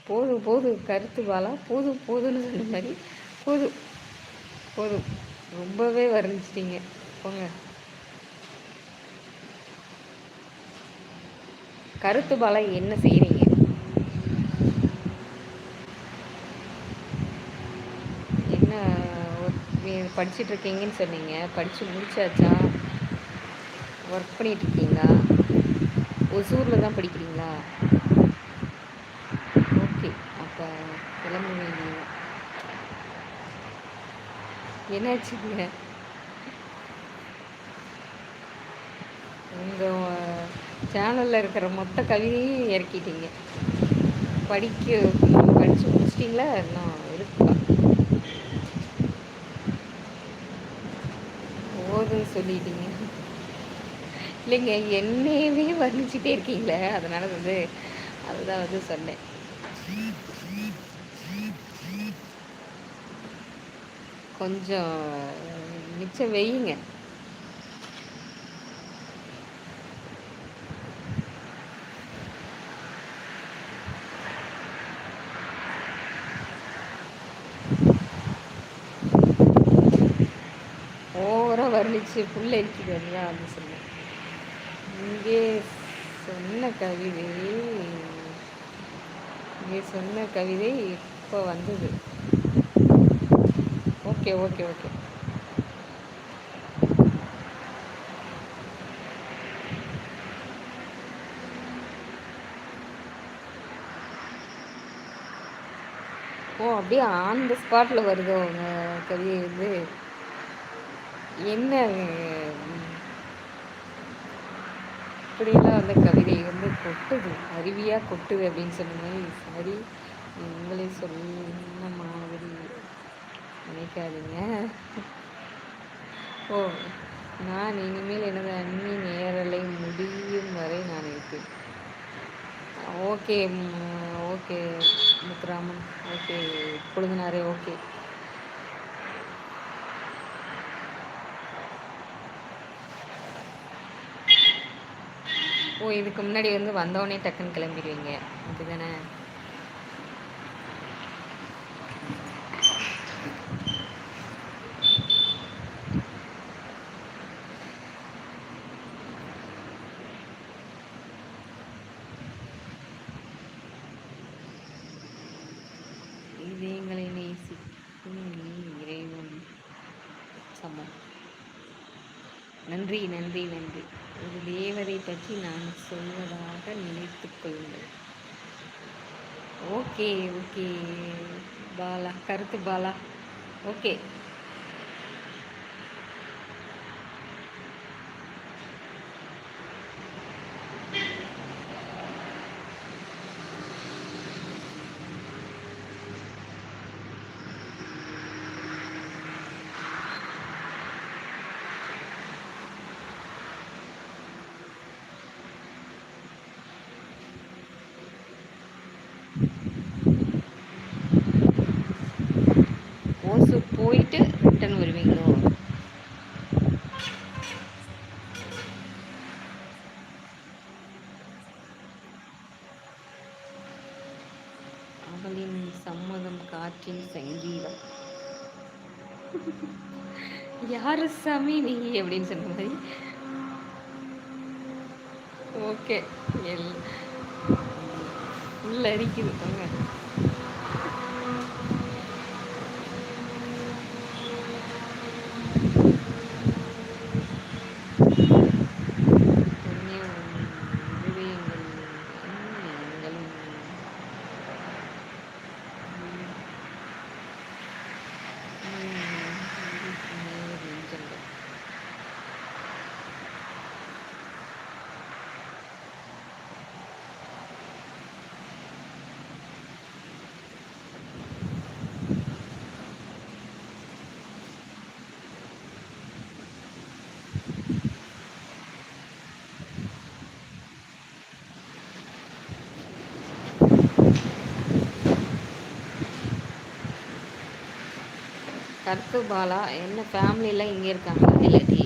போதும் போதும் கருத்து பாலா போதும் போதும்னு சொன்ன மாதிரி போதும் போதும் ரொம்பவே வர்ணிச்சிட்டிங்க போங்க. கருத்து பாலா என்ன செய்கிறீங்க? என்ன படிச்சுட்ருக்கீங்கன்னு சொன்னீங்க, படித்து முடிச்சாச்சா? ஒர்க் பண்ணிகிட்ருக்கீங்களா? ஒசூரில் தான் படிக்கிறீங்களா? ஓகே, அப்போ கிளம்ப வேண்டியது. என்னாச்சுங்க? உங்கள் சேனலில் இருக்கிற மொத்த கவிதையும் இறக்கிட்டீங்க. படித்து முடிச்சிட்டிங்களா? இன்னும் இருக்கா? போதும்னு சொல்லிட்டீங்க. இல்லைங்க, என்னையவே வர்ணிச்சிட்டே இருக்கீங்களே, அதனால் அதுதான் சொன்னேன். கொஞ்சம் மிச்சம் வையுங்க. ஓவராக வர்ணிச்சு புல் அரிக்கிறது தான் வந்து சொன்னேன். இங்கே சொன்ன கவிதை இப்போ வந்தது. Okay okay okay. ஓ, அப்படியே ஆன் த ஸ்பாட்டில் வருதோ உங்கள் கவிதை என்ன இப்படியெல்லாம் கவிதை கொட்டுது, அருவியாக கொட்டுது அப்படின்னு சொன்னீங்க. சரி, உங்களே சொன்ன மாதிரி நினைக்காதீங்க. ஓ, நான் இனிமேல் எனது அண்ணி நேரலை முடியும் வரை நான் இருப்பேன். ஓகே ஓகே முத்துராமன், ஓகே கொழுந்தனாரே, ஓகே. ஓ, இதுக்கு முன்னாடி வந்தோடனே டக்குன்னு கிளம்பிடுவீங்க அப்படிதானே? இதயங்களை நேசிக்கும் இறைவன் சமம். நன்றி நன்றி நன்றி. ஒரு தேவதை பற்றி நான் சொல்வதாக நினைத்துக் கொள்ளுங்கள். ஓகே ஓகே பாலா, கருத்து பாலா, ஓகே. ஓசூர் போயிட்டு ரிட்டன் வருவீங்களோ? அவளின் சம்மதம் காற்றின் சங்கீதம். யாரு சாமி நீ அப்படின்னு சொன்ன மாதிரி. ஓகே, உள்ள அரிக்குது போங்க. கருத்து பாலா, என்ன ஃபேமிலியெலாம் இங்கே இருக்காங்களா? இல்லாட்டி